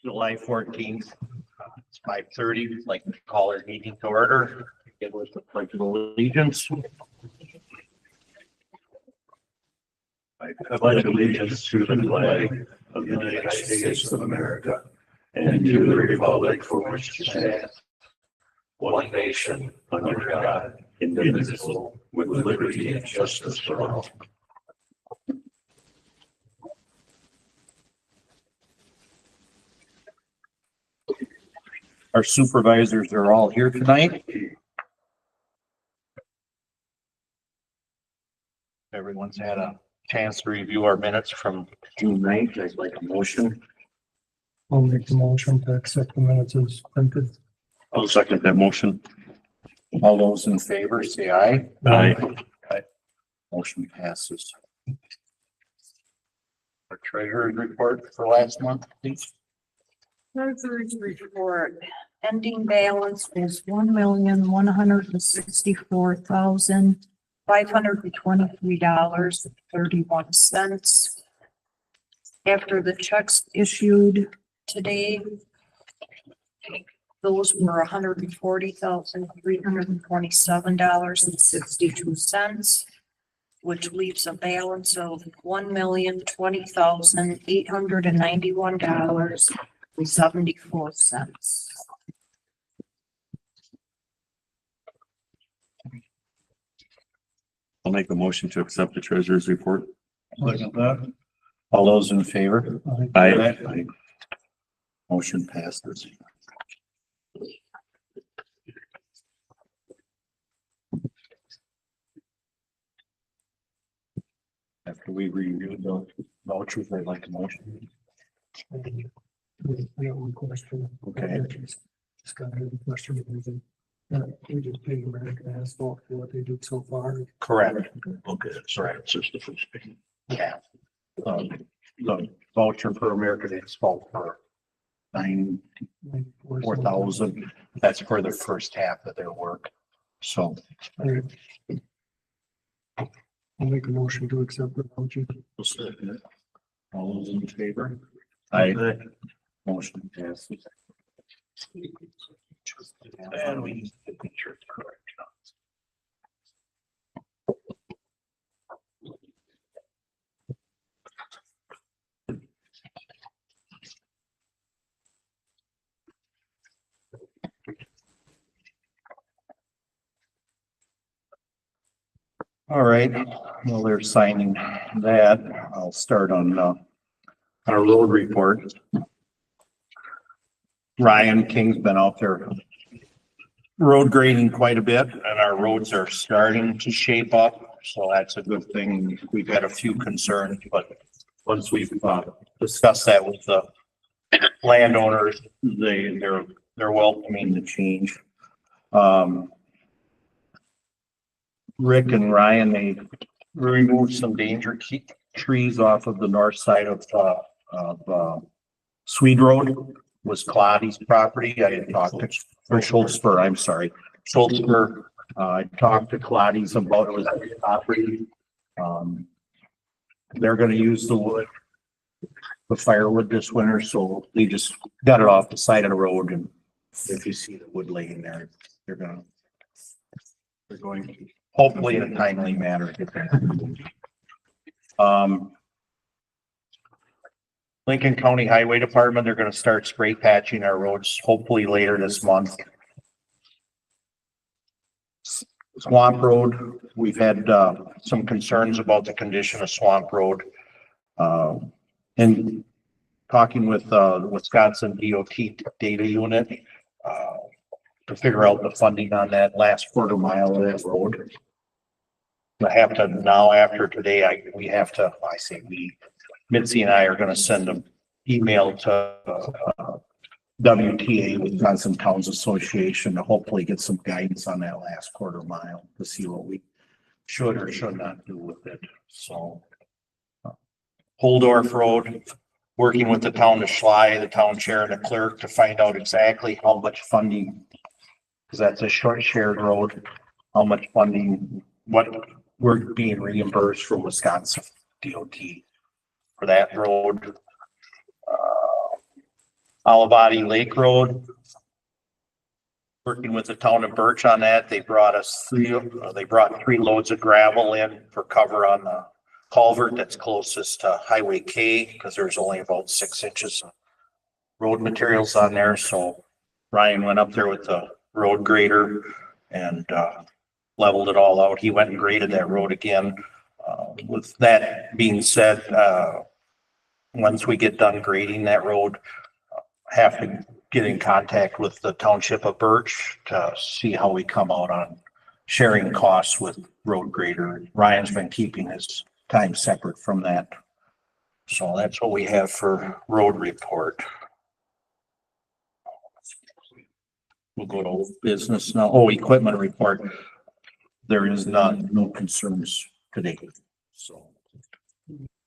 July 14th, it's 5:30, like to call our meeting to order. It was the pledge of allegiance. I pledge allegiance to the flag of the United States of America and to the republic for which it stands, one nation, under God, indivisible, with liberty and justice for all. Our supervisors are all here tonight. Everyone's had a chance to review our minutes from June 9th. I'd like a motion. I'll make the motion to accept the minutes as printed. I'll second that motion. All those in favor, say aye. Aye. Aye. Motion passes. Our treasurer's report for last month, please. Treasurer's report, ending balance is $1,164,523.31. After the checks issued today, those were $140,327.62, which leaves a balance of $1,20,891.74. I'll make a motion to accept the treasurer's report. All those in favor? Aye. Motion passes. After we review the vouchers, I'd like a motion. I got one question. Okay. Just got a question. We just paid American Asphalt for what they did so far. Correct. Okay, that's right. It's just the first thing. Yeah. The voucher for American Asphalt for $94,000. That's for the first half of their work. So I'll make a motion to accept the voucher. all those in favor? Aye. Motion passes. And we need to make sure it's correct. All right, well, they're signing that. I'll start on our road report. Ryan King's been out there road grading quite a bit, and our roads are starting to shape up, so that's a good thing. We've had a few concerns, but once we've discussed that with the landowners, they're welcoming the change. Rick and Ryan, they removed some danger trees off of the north side of Swede Road, was Claudi's property. I had talked to, or Schultzberg, I'm sorry, Schultzberg. I talked to Claudi's about it was their property. They're gonna use the wood, the firewood this winter, so they just got it off the side of the road, and if you see the wood laying there, they're going to hopefully in a timely manner get that. Lincoln County Highway Department, they're gonna start spray patching our roads hopefully later this month. Swamp Road, we've had some concerns about the condition of Swamp Road. And talking with the Wisconsin DOT data unit to figure out the funding on that last quarter mile of that road. I have to now, after today, Mitzi and I are gonna send an email to WTA, Wisconsin Towns Association, to hopefully get some guidance on that last quarter mile to see what we should or should not do with it. So Holdorf Road, working with the town of Schley, the town chair and the clerk to find out exactly how much funding, because that's a short shared road, how much funding, what we're being reimbursed from Wisconsin DOT for that road. Olivati Lake Road, working with the town of Birch on that. They brought three loads of gravel in for cover on the culvert that's closest to Highway K, because there's only about 6 inches of road materials on there. So Ryan went up there with the road grader and leveled it all out. He went and graded that road again. With that being said, once we get done grading that road, have to get in contact with the township of Birch to see how we come out on sharing costs with road grader. Ryan's been keeping his time separate from that. So that's what we have for road report. We'll go to business now. Oh, equipment report. There is no concerns today. So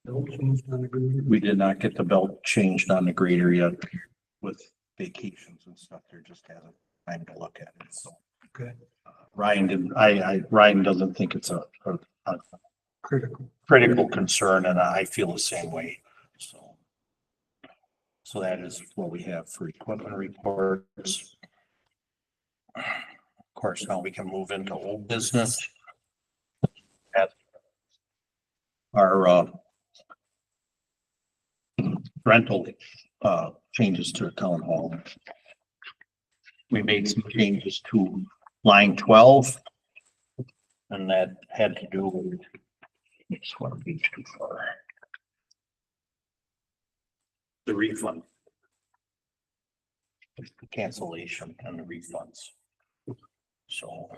No change on the agreement. we did not get the belt changed on the grader yet with vacations and stuff. There just hasn't time to look at it. So Okay, Ryan didn't, Ryan doesn't think it's a critical. critical concern, and I feel the same way. So that is what we have for equipment reports. Of course, now we can move into old business. At our rental changes to the town hall. We made some changes to line 12. And that had to do with, it's one page too far. The refund. The cancellation and the refunds. So.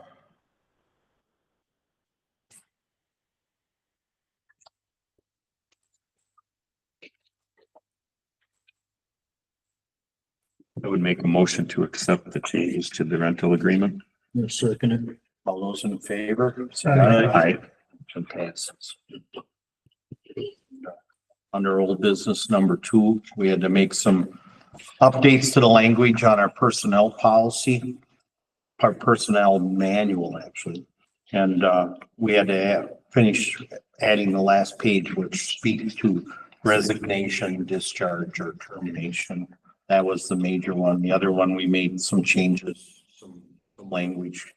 I would make a motion to accept the changes to the rental agreement. Second. All those in favor? Say Aye. Aye. Motion passes. Under old business number 2, we had to make some updates to the language on our personnel policy, our personnel manual, actually. And we had to finish adding the last page, which speaks to resignation, discharge, or termination. That was the major one. The other one, we made some changes, some language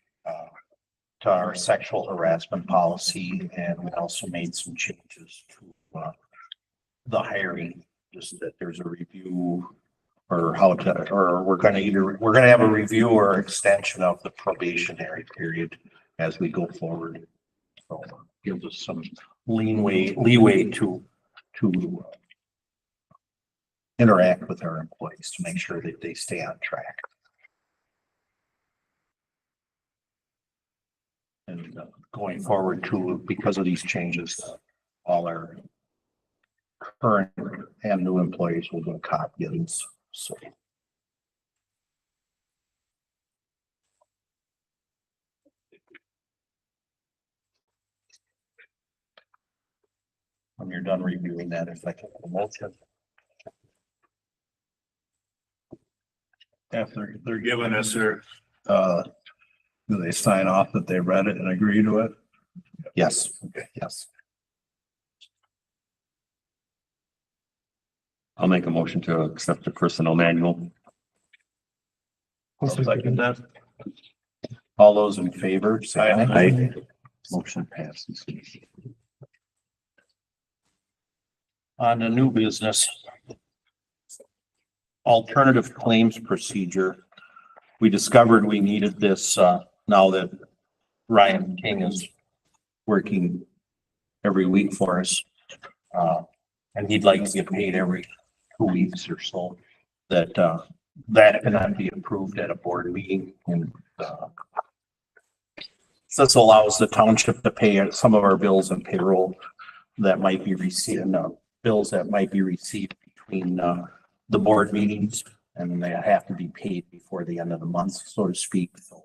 to our sexual harassment policy, and we also made some changes to the hiring, just that there's a review or how to, or we're going to have a review or extension of the probationary period as we go forward. So gives us some leeway to interact with our employees to make sure that they stay on track. And going forward too, because of these changes, all our current and new employees will get copies. So. When you're done reviewing that, if I can motion. If they're giving us their, Do they sign off that they read it and agree to it? Yes. Okay. Yes. I'll make a motion to accept the personnel manual. I'll second that. All those in favor, say aye. Aye. Motion passes. On the new business. Alternative claims procedure. We discovered we needed this, now that Ryan King is working every week for us. And he'd like to get paid every 2 weeks or so, that cannot be approved at a board meeting. And this allows the township to pay some of our bills and payroll that might be received, bills that might be received between the board meetings. and they have to be paid before the end of the month, so to speak. So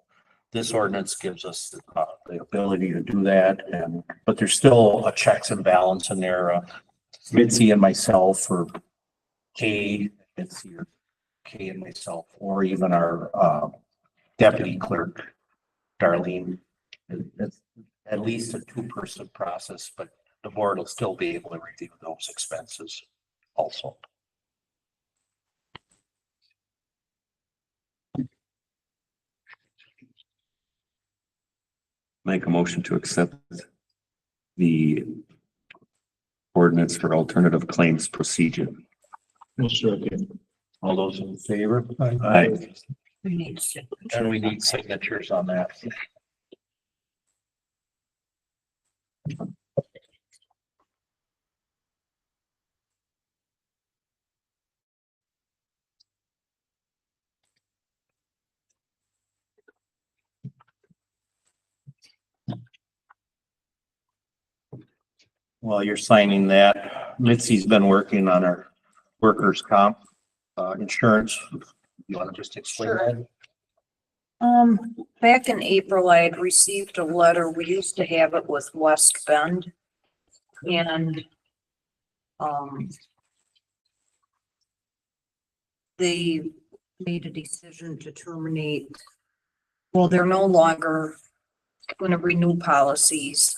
this ordinance gives us the ability to do that, but there's still a checks and balance in there. Mitzi and myself, for Mitzi or Kay and myself, or even our deputy clerk, Darlene. It's at least a two-person process, but the board will still be able to review those expenses also. Make a motion to accept the ordinance for alternative claims procedure. All those in favor? Aye. We need to. And we need signatures on that. While you're signing that, Mitzi's been working on our workers' comp insurance. You want to just explain that? Back in April, I had received a letter. We used to have it with West Bend. And, they made a decision to terminate. Well, they're no longer going to renew policies.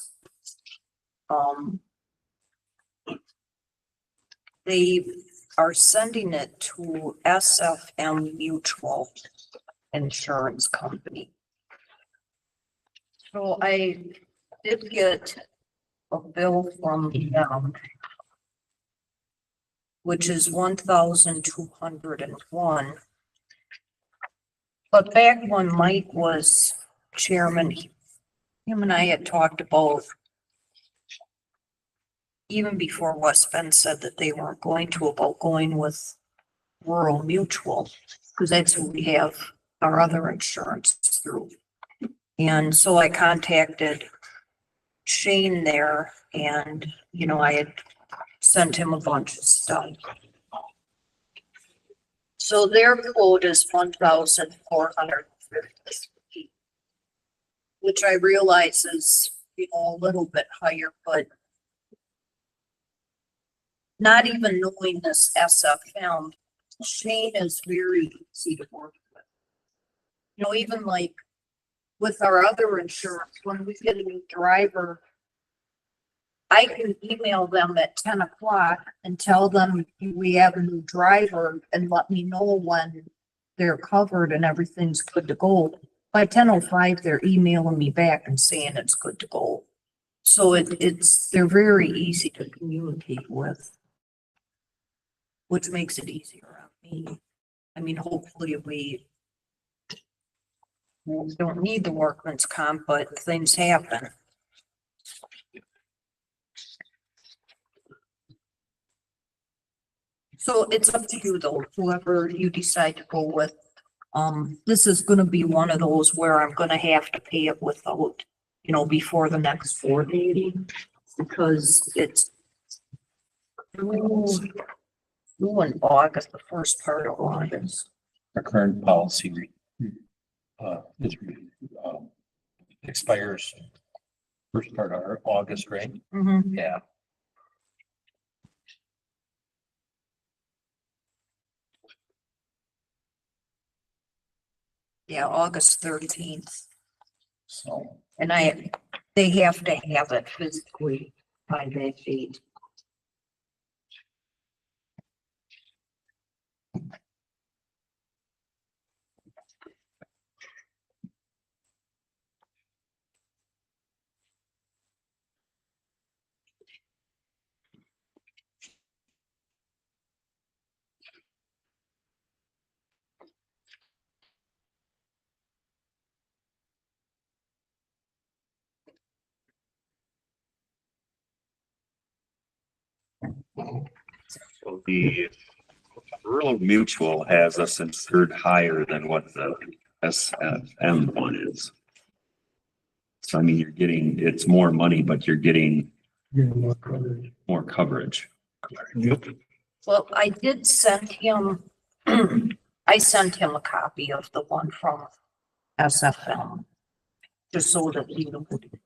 They are sending it to SFM Mutual Insurance Company. So I did get a bill from them, which is 1,201. But back when Mike was chairman, him and I had talked about, even before West Bend said that they weren't going to, about going with Rural Mutual, because that's who we have our other insurance through. And so I contacted Shane there, and, you know, I had sent him a bunch of stuff. So their quote is 1,450, which I realize is, you know, a little bit higher, but not even knowing this SFM, Shane is very easy to work with. You know, even like with our other insurance, when we get a new driver, I can email them at 10 o'clock and tell them we have a new driver and let me know when they're covered and everything's good to go. By 10:05, they're emailing me back and saying it's good to go. So they're very easy to communicate with, which makes it easier on me. I mean, hopefully we don't need the workman's comp, but things happen. So it's up to you though, whoever you decide to go with. This is gonna be one of those where I'm gonna have to pay it without, you know, before the next 4 meeting, because it's due in August, the first part of August. Our current policy expires first part of August, right? Mm-hmm. Yeah. Yeah, August 13th. So And they have to have it physically by that date. So the Rural Mutual has us insured higher than what the SFM one is. So I mean, it's more money, but you're getting more coverage. Well, I did send him I sent him a copy of the one from SFM, just so that he would.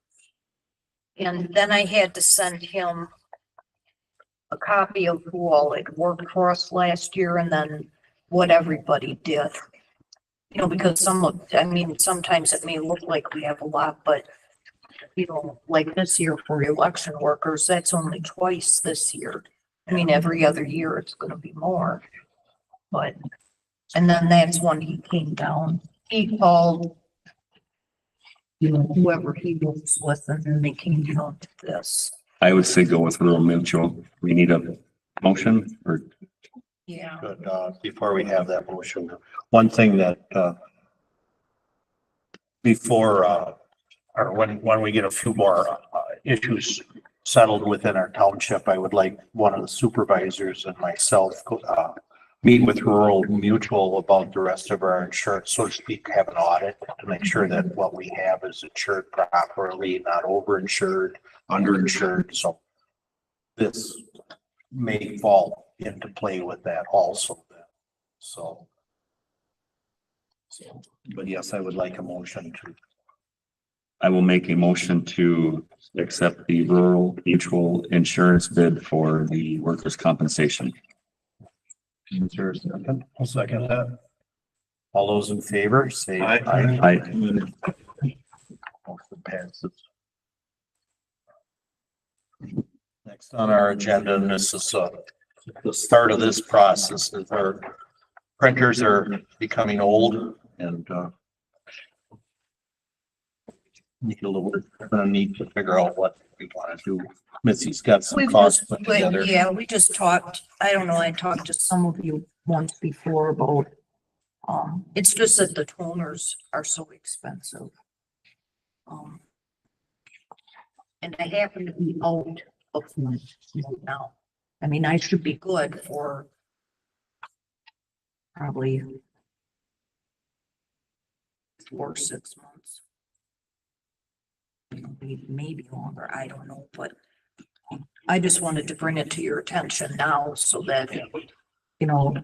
And then I had to send him a copy of who all had worked for us last year and then what everybody did. You know, because sometimes it may look like we have a lot, but you know, like this year for election workers, that's only twice this year. I mean, every other year it's gonna be more. But, and then that's when he came down. He called, you know, whoever he works with, and then they came down to this. I would say go with rural mutual. We need a motion or Yeah. But, before we have that motion, one thing that, before, or when we get a few more, issues settled within our township, I would like one of the supervisors and myself, meet with rural mutual about the rest of our insurance, so to speak, have an audit to make sure that what we have is insured properly, not overinsured, underinsured, so this may fall into play with that also. So, but yes, I would like a motion to. I will make a motion to accept the rural mutual insurance bid for the workers' compensation. Is there a second? I'll second that. All those in favor, say Aye. I, Motion passes. Next on our agenda, and this is, the start of this process, is our printers are becoming old and, gonna need to figure out what we want to do. Missy's got some We've costs just, put together. yeah, we just talked, I don't know, I talked to some of you once before about, it's just that the toners are so expensive. And I happen to be out of one now. I mean, I should be good for probably 4 or 6 months. Maybe longer, I don't know, but I just wanted to bring it to your attention now so that, you know,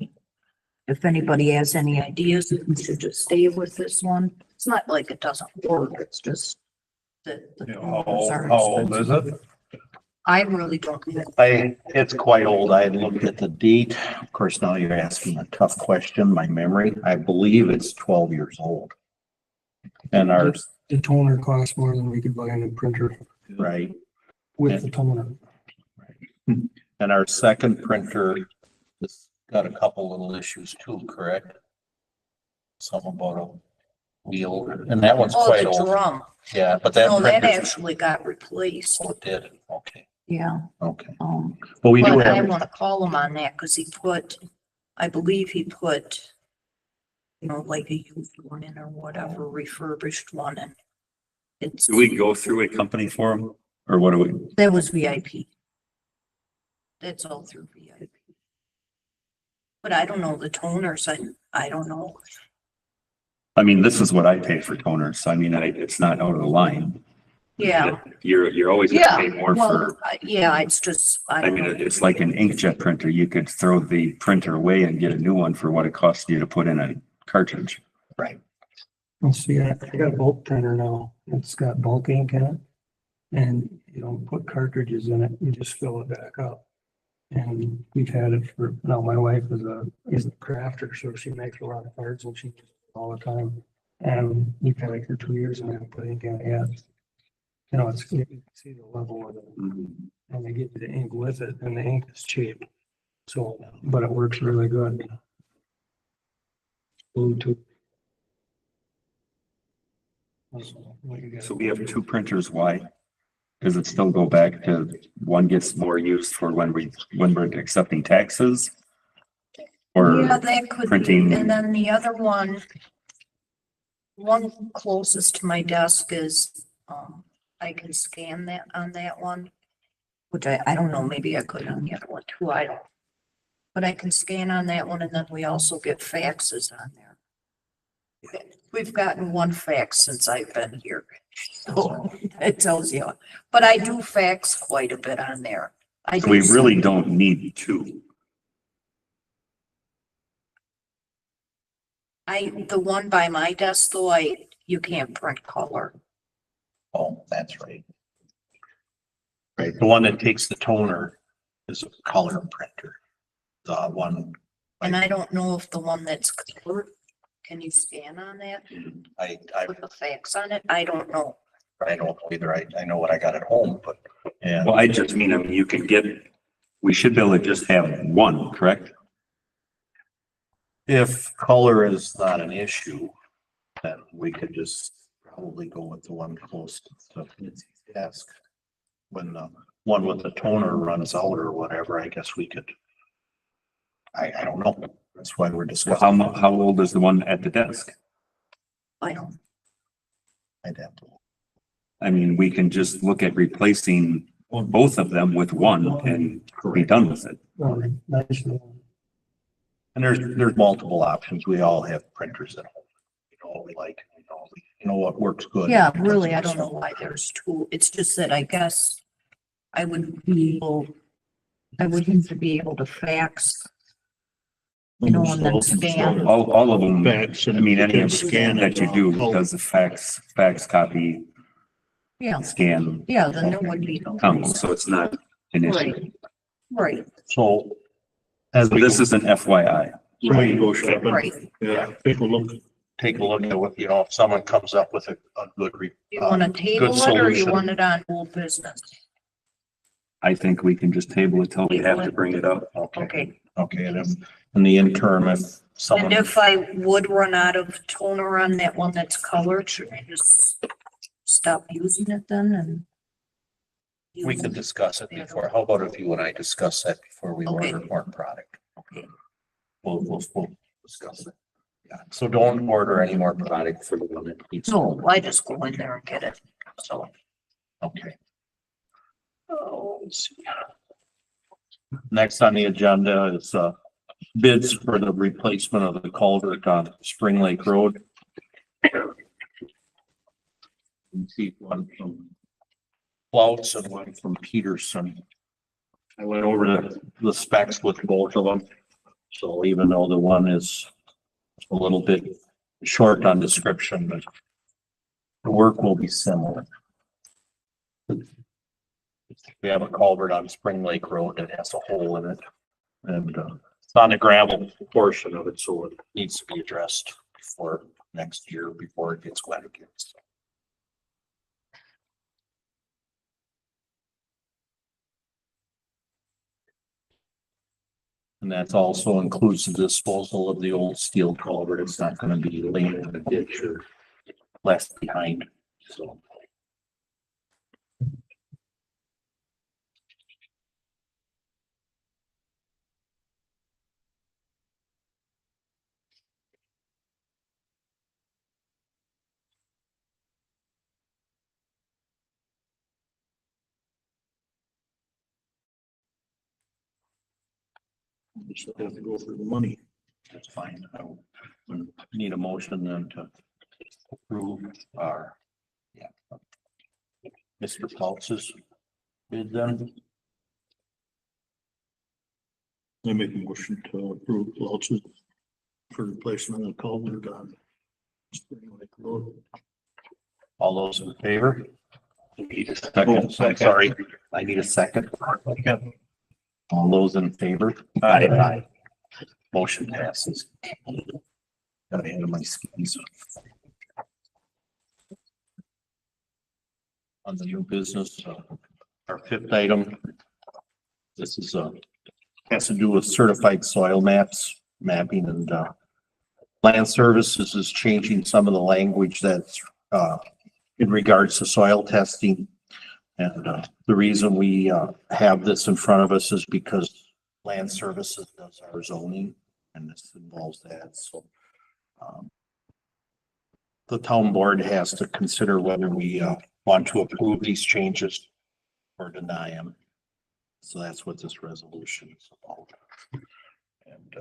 if anybody has any ideas, if we should just stay with this one. It's not like it doesn't work, it's just that the toners are How old expensive. is it? I really don't know. It's quite old. I had looked at the date. Of course, now you're asking a tough question. My memory, I believe it's 12 years old. And our, The toner costs more than we could buy a new printer right, with the toner. and our second printer has got a couple little issues too, correct? Some about a wheel, and that one's Oh, quite the old. drum. Yeah, but that No, that printer. actually got replaced. Oh, it did. Okay, Yeah. okay. But But we do I have, want to call him on that because he put, I believe he put, you know, like a used one in or whatever, refurbished one, and it's, do we go through a company for them or what do we? that was VIP. That's all through VIP. But I don't know the toners, I don't know. I mean, this is what I pay for toners. I mean, it's not out of the line. Yeah. You're always Yeah, gonna pay more well, for, yeah, it's just, I I don't mean, know. it's like an inkjet printer. You could throw the printer away and get a new one for what it costs you to put in a cartridge. right, Let's see, I got a bulk printer now. It's got bulk ink in it. And you don't put cartridges in it, you just fill it back up. And we've had it for, now my wife is a crafter, so she makes a lot of cards and she uses it all the time. And we've had it for 2 years and I haven't put ink in it yet. You know, you can see the level of it. And they give you the ink with it, and the ink is cheap. So, but it works really good. Bluetooth. So we have two printers. Why? Does it still go back to one gets more used for when we're accepting taxes? Or Yeah, that could be, printing. and then the other one closest to my desk is, I can scan that on that one. Which I don't know, maybe I could on the other one too, I don't. But I can scan on that one and then we also get faxes on there. We've gotten one fax since I've been here. So it tells you, but I do fax quite a bit on there. So we really don't need two. the one by my desk though, you can't print color. Oh, that's right. Right, the one that takes the toner is a color printer. The one, And I don't know if the one that's colored, can you scan on that? I Put the fax on it? I don't know. don't know either. I know what I got at home, but, and Well, I mean, you can get, we should be able to just have one, correct? if color is not an issue, then we could just probably go with the one closest to his desk. When the one with the toner runs out or whatever, I guess we could. I don't know. That's why we're Well, discussing. how old is the one at the desk? I don't. I'd have to. I mean, we can just look at replacing both of them with one and be done with it. Nice. And there's multiple options. We all have printers at home. You know what we like, you know what works good. Yeah, really, I don't know why there's two. It's just that I guess I would need to be able to fax. You know, and then scan. All of them, Fax I and mean, any you of can them scan that you it. do does the fax copy, Yeah, scan yeah, then there would be no. combo, so it's not an issue. Right, right, So. As So we this is an FYI. Somebody go shopping. right. Yeah, take a look. take a look at what, you know, if someone comes up with a good. You want to table good it or you solution. want it on old business? I think we can just table it till we have to bring it up. Okay. Okay, and if, in the interim, if And someone, if I would run out of toner on that one that's colored, should I just stop using it then and? we could discuss it before, how about if you and I discuss that before we Okay. order more product? Okay. We'll discuss it. Yeah, so don't order any more product for the one that needs. No, I just go in there and get it, so. Okay. Oh, let's see. Next on the agenda is, bids for the replacement of the culvert on Spring Lake Road. You can see one from Clouds and one from Peterson. I went over the specs with both of them. So even though the one is a little bit short on description, but the work will be similar. We have a culvert on Spring Lake Road that has a hole in it. And it's on the gravel portion of it, so it needs to be addressed before next year, before it gets wet again. So. And that also includes the disposal of the old steel culvert. It's not gonna be laying in a ditch or left behind, so. We still have to go for the money. That's fine. I will need a motion then to approve our, yeah. Mr. Pulse's bid then. I make a motion to approve Welch's for replacement of the culvert on Spring Lake Road. All those in favor? Need a second. Sorry, I need a second. All those in favor? Aye. Motion passes. Got ahead of my skis. On the new business, our fifth item. This is has to do with certified soil mapping and land services is changing some of the language that's in regards to soil testing. And the reason we have this in front of us is because land services does our zoning and this involves that. So the town board has to consider whether we want to approve these changes or deny them. So that's what this resolution is about. And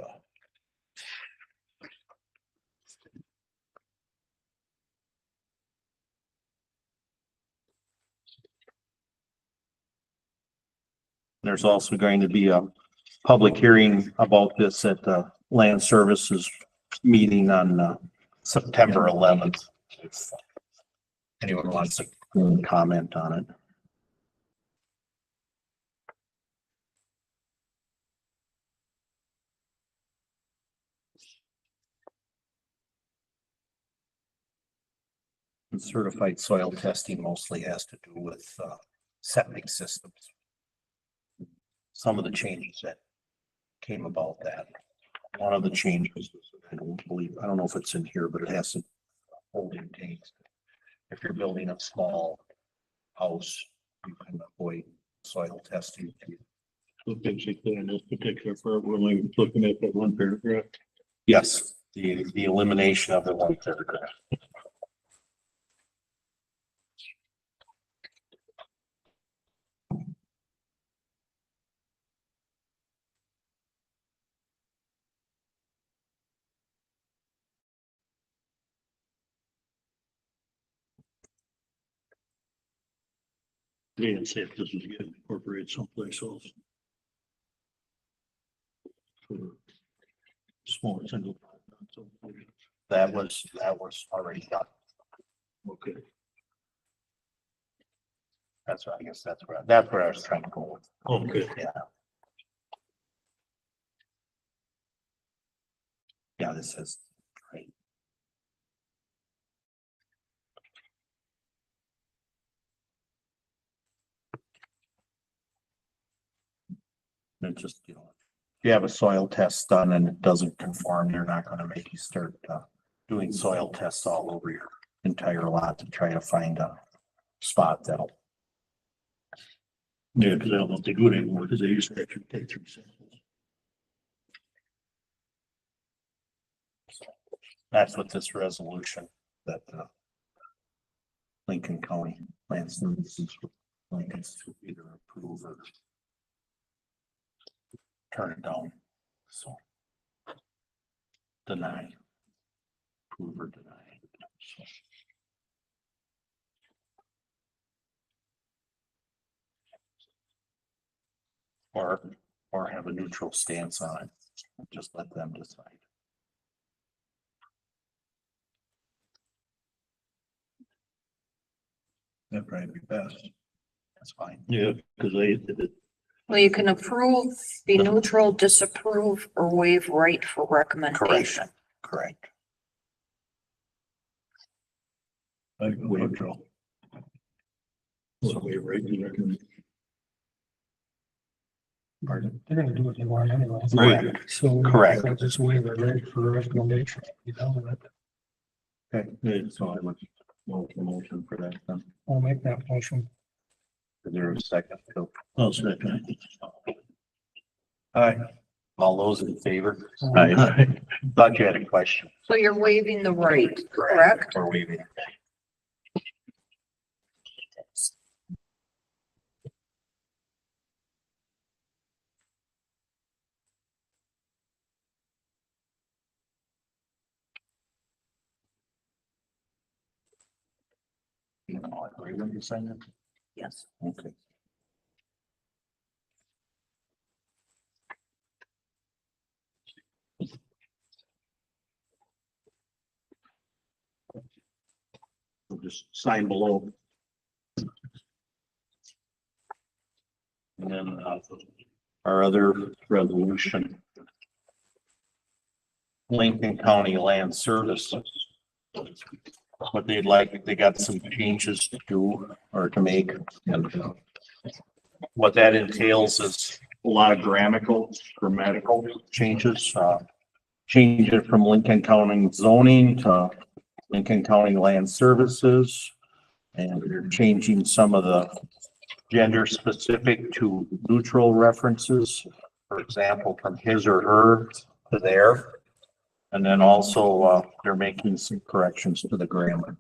there's also going to be a public hearing about this at the Land Services meeting on September 11th. If anyone wants to comment on it. And certified soil testing mostly has to do with septic systems. Some of the changes that came about that. One of the changes, I don't know if it's in here, but it has some holding tanks. If you're building a small house, you can avoid soil testing. So basically in this particular part, we're only looking at that one paragraph. Yes, the elimination of the one paragraph. They didn't say if this was getting incorporated someplace else. For small single. That was already done. Okay. That's what I guess that's where I was trying to go with. Okay. Yeah. Yeah, this is great. And just, if you have a soil test done and it doesn't conform, they're not gonna make you start doing soil tests all over your entire lot to try to find a spot that'll. Yeah, because I don't know if they do it anymore, because they used to actually take 3 samples. That's what this resolution that Lincoln County Land Services Lincoln's to either approve or turn it down. So deny, approve or deny. So. Or have a neutral stance on it. Just let them decide. That'd probably be best. That's fine. Yeah, because they did it. Well, you can approve, be neutral, disapprove, or waive right for recommendation. Correct. Like neutral. So we regular. Pardon? They're gonna do what they want anyway. Right. So. Correct. They'll just waive it right for recommendation. You know, that, Okay, Yeah, so I would motion for that then. I'll make that motion. is there a second? I'll second. Aye. All those in favor? Aye. Thought you had a question. So you're waiving the right, correct? Or waiving. You know, I agree when you sign it. Yes. Okay. We'll just sign below. And then our other resolution. Lincoln County Land Services. What they'd like, they got some changes to do or to make. And what that entails is a lot of grammatical changes. Change it from Lincoln County zoning to Lincoln County Land Services. And they're changing some of the gender specific to neutral references. For example, from his or her to their. And then also, they're making some corrections to the grammar.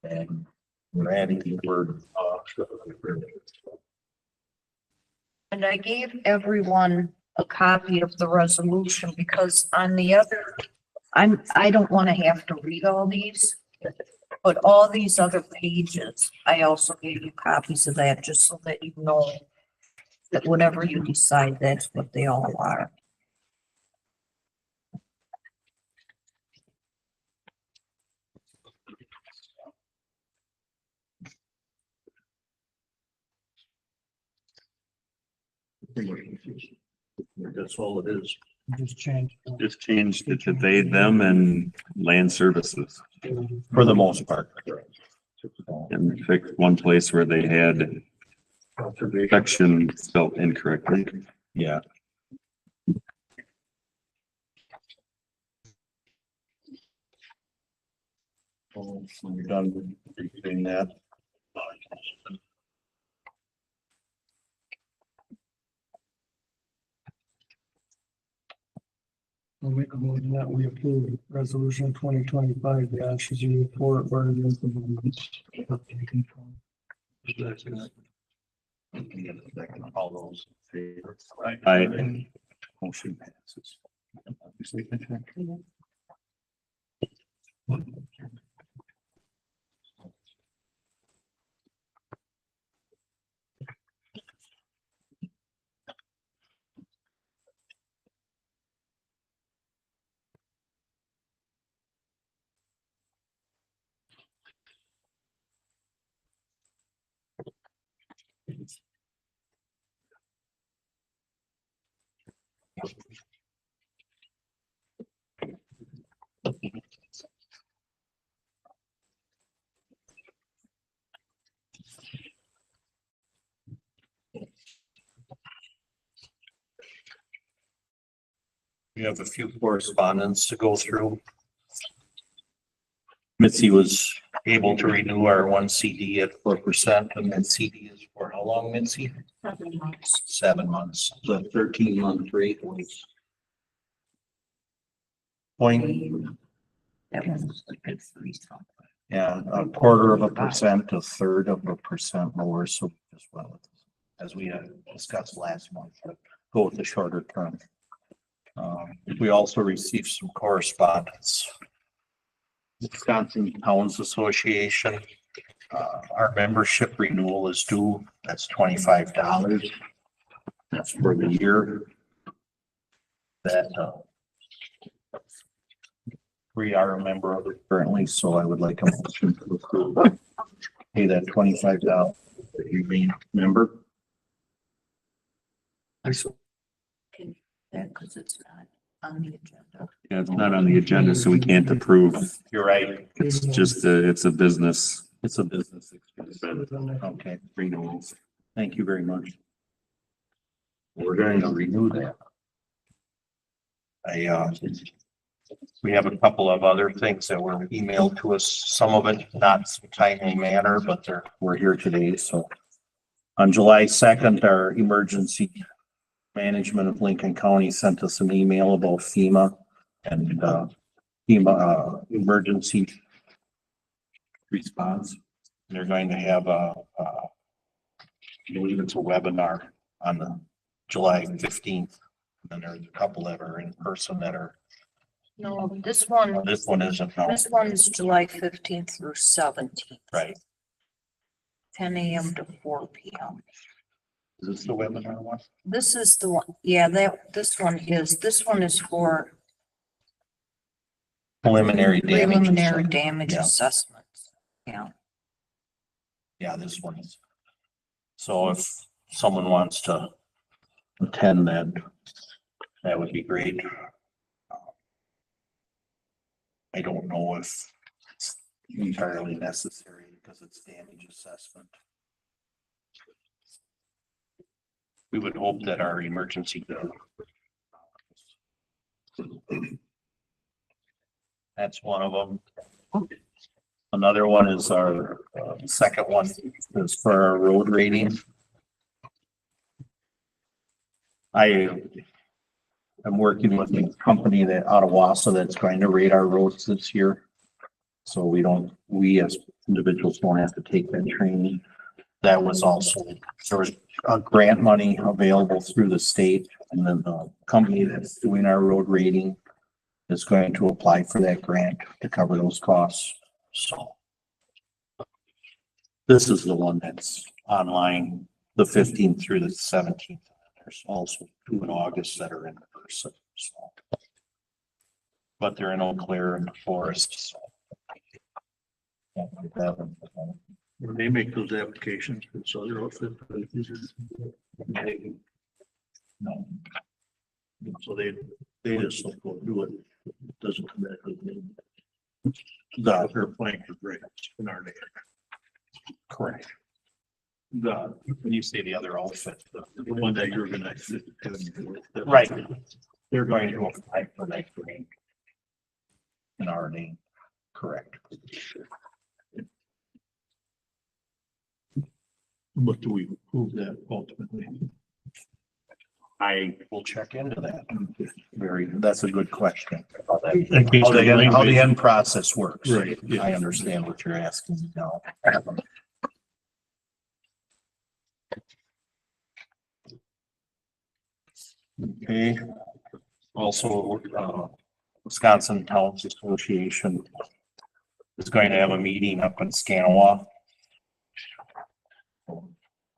And we're adding the word. And I gave everyone a copy of the resolution because on the other, I don't want to have to read all these. But all these other pages, I also gave you copies of that, just so that you know that whatever you decide, that's what they all are. pretty much confused. That's all it is. Just change. Just changed it to they, them and land services. For the most part. And fixed one place where they had section spelled incorrectly. Yeah. When you're done reading that. I'll make a motion that we approve resolution 2025, the actions you report or the implements. All those in favor? I, Motion passes. We have a few correspondence to go through. Mitzi was able to renew our one CD at 4%, and that CD is for how long, Mitzi? 7 months. 7 months. The 13-month rate was 0., That was a good 3 something. yeah, 1/4%, 1/3% lower, so as well as we had discussed last month, but go with the shorter term. We also received some correspondence. Wisconsin Towns Association, our membership renewal is due, that's $25. That's for the year. That, we are a member of it currently, so I would like a motion to approve. Pay that $25 that you remain member. That, because it's not on the agenda. yeah, it's not on the agenda, so we can't approve. You're right. It's just it's a business. It's a business expense. Okay, renewals. Thank you very much. We're going to renew that. We have a couple of other things that were emailed to us, some of it not in a timely manner, but we're here today, so. On July 2nd, our emergency management of Lincoln County sent us an email about FEMA and, FEMA, emergency response. They're going to have I believe it's a webinar on the July 15th. And there's a couple that are in person that are, No, this this one isn't, no, is July 15th through 17th. right? 10 a.m. to 4 p.m. Is this the webinar one? This is the one, yeah, this one is for Preliminary damage. preliminary damage Yeah. assessments. Yeah. Yeah, this one is. So if someone wants to attend that, that would be great. I don't know if it's entirely necessary because it's damage assessment. We would hope that our emergency. That's one of them. Another one is our second one is for our road rating. I'm working with a company that out of Wausau that's going to rate our roads this year. So we as individuals don't have to take that training. That was also, there was grant money available through the state, and then the company that's doing our road rating is going to apply for that grant to cover those costs. So this is the one that's online, the 15th through the 17th. There's also 2 in August that are in person. So. But they're in Eau Claire and the forest. So. When they make those applications, it's other outfit. No. So they just don't go do it. It doesn't come back with me. They're playing for grants in our day. Correct. When you say the other outfit, The one that you're gonna. right, they're going to apply for that grant. In our name, correct. But do we prove that ultimately? I will check into that. That's a good question. How In case the the end, how the language- end process works. Right, yeah. I understand what you're asking now. Okay. Also, Wisconsin Towns Association is going to have a meeting up in Scanawa.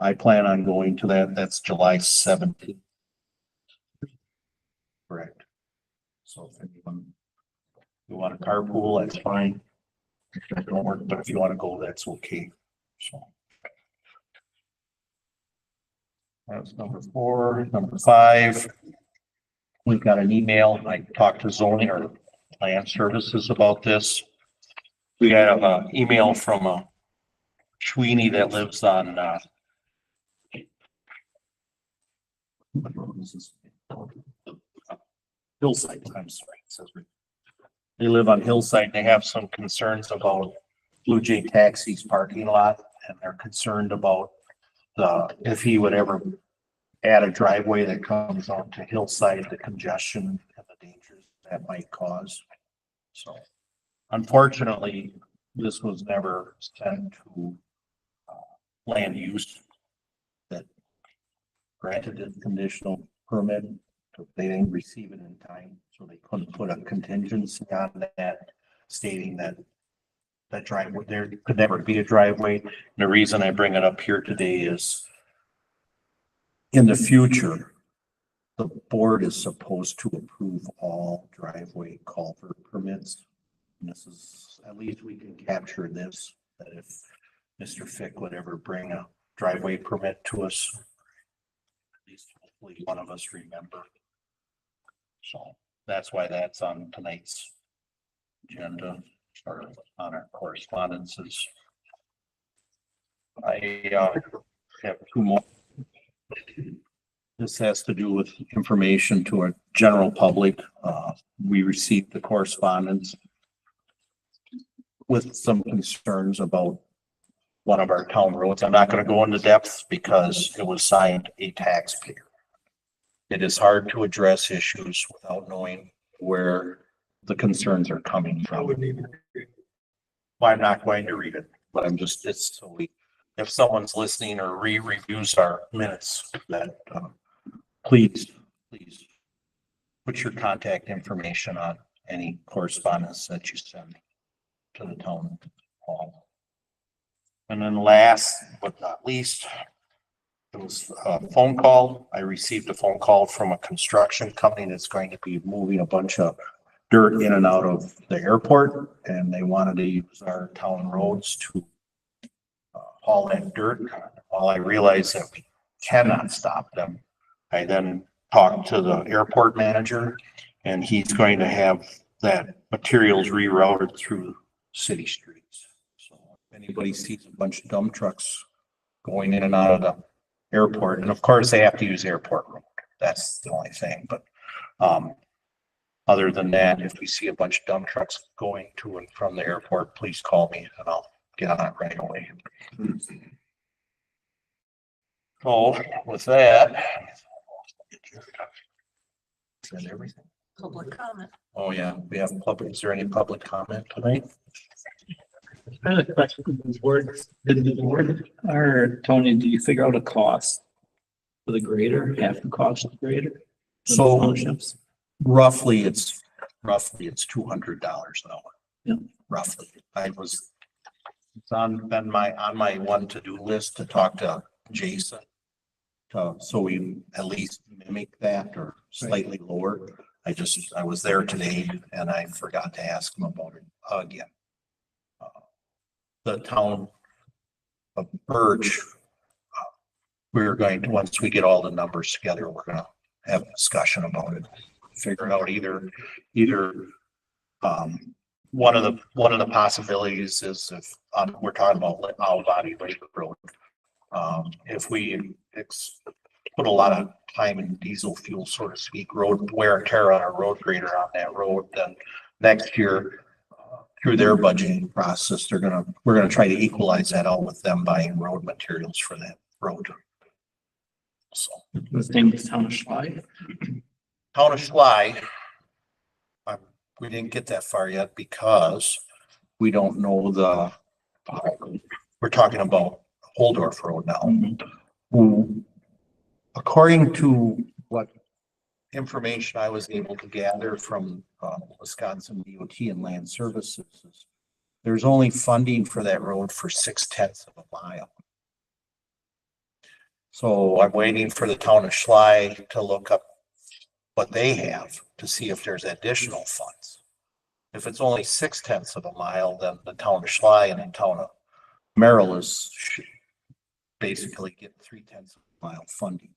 I plan on going to that. That's July 17th. Correct. So if anyone, you want to carpool, that's fine. If that don't work, but if you want to go, that's okay. So. That's number 4. Number 5. We've got an email. I talked to zoning or land services about this. We got an email from a Sweeney that lives on, what road is this? Hillside, I'm sorry. It says they live on Hillside. They have some concerns about Blue Jay Taxi's parking lot, and they're concerned about if he would ever add a driveway that comes onto Hillside, the congestion and the dangers that might cause. So unfortunately, this was never sent to land use that granted a conditional permit. They didn't receive it in time, so they couldn't put a contingency on that stating that that driveway, there could never be a driveway. And the reason I bring it up here today is in the future, the board is supposed to approve all driveway culvert permits. And this is, at least we can capture this, that if Mr. Fick would ever bring a driveway permit to us, at least hopefully one of us remember. So that's why that's on tonight's agenda or on our correspondences. I have 2 more. This has to do with information to our general public. We received the correspondence with some concerns about one of our town roads. I'm not going to go into depth because it was signed a taxpayer. It is hard to address issues without knowing where the concerns are coming from. Well, I'm not going to read it, but I'm just, it's so we, if someone's listening or reviews our minutes, that please put your contact information on any correspondence that you send to the town hall. And then last but not least, it was a phone call. I received a phone call from a construction company that's going to be moving a bunch of dirt in and out of the airport, and they wanted to use our town roads to haul that dirt. While I realized that we cannot stop them, I then talked to the airport manager, and he's going to have that materials rerouted through city streets. So if anybody sees a bunch of dump trucks going in and out of the airport, and of course they have to use airport road. That's the only thing, but other than that, if we see a bunch of dump trucks going to and from the airport, please call me and I'll get on it right away. So with that. Is that everything? Public comment. Oh, yeah, we have public. Is there any public comment tonight? I have a question. Did the board or Tony, do you figure out a cost for the grader, half the cost of the grader? So Townships? roughly it's $200 an hour. Yeah. Roughly. It's on my one to-do list to talk to Jason. So we at least mimic that or slightly lower. I was there today and I forgot to ask him about it again. The town of Birch, we're going to, once we get all the numbers together, we're gonna have a discussion about it. Figure out either, one of the possibilities is if, we're talking about Owl Body Lake Road. If we put a lot of time in diesel fuel, so to speak, road wear and tear on our road grader on that road, then next year, through their budgeting process, we're gonna try to equalize that out with them buying road materials for that road. So, His name was Town of Schley. Town of Schley, we didn't get that far yet because we don't know we're talking about Holdorf Road now. Who, according to what information I was able to gather from Wisconsin DOT and Land Services, there's only funding for that road for 6/10 of a mile. So I'm waiting for the town of Schley to look up what they have to see if there's additional funds. If it's only 6/10 of a mile, then the town of Schley and the town of Merrill should basically get 3/10 of a mile funding.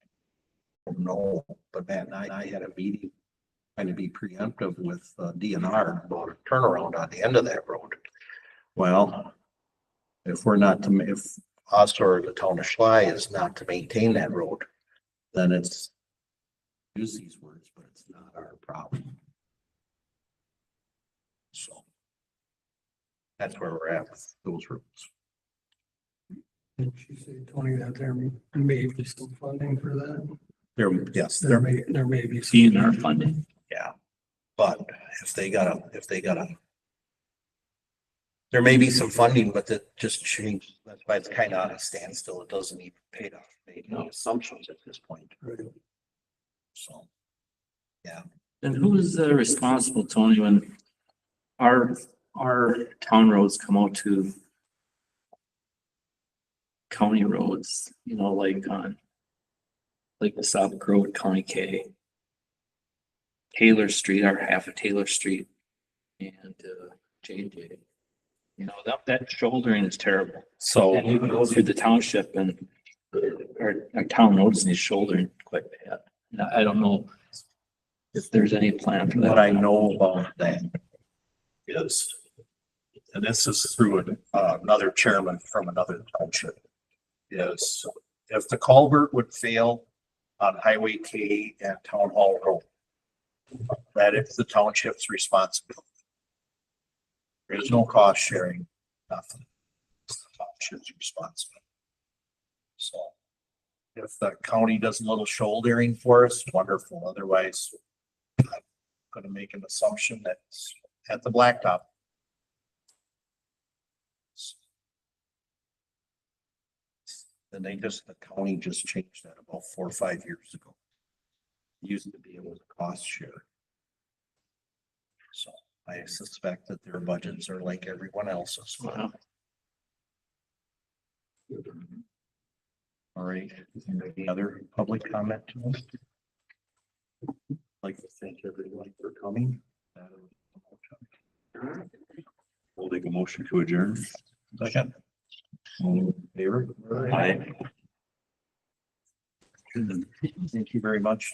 No, but Matt and I had a meeting trying to be preemptive with DNR about a turnaround on the end of that road. Well, if us or the town of Schley is not to maintain that road, then it's, use these words, but it's not our problem. So that's where we're at with those roads. And she said, Tony, that there may be some funding for that. Yes, There may be. some- DNR funding. yeah. But if they gotta, there may be some funding, but that just changed. That's why it's kind of on a standstill. It doesn't even pay to make no assumptions at this point. Right. So, And who is responsible, Tony, when our town roads come out to county roads, you know, like on like the South Grove County K, Taylor Street, or half of Taylor Street, and J&J. You know, that shouldering is terrible. so And you can go through the township and our town roads need shouldering quite bad. And I don't know if there's any plan for what that. I know about that is, and this is through another chairman from another township, is if the culvert would fail on Highway K and Town Hall Road, that it's the township's responsibility. There is no cost sharing, nothing. It's the township's responsibility. So if the county does a little shouldering for us, wonderful. Otherwise, I'm gonna make an assumption that's at the blacktop. And the county just changed that about 4 or 5 years ago. Used to be able to cost share. So I suspect that their budgets are like everyone else's. Wow. All right, any other public comment? Like to thank everyone for coming. We'll take a motion to adjourn. Second. All in favor? Aye. Thank you very much.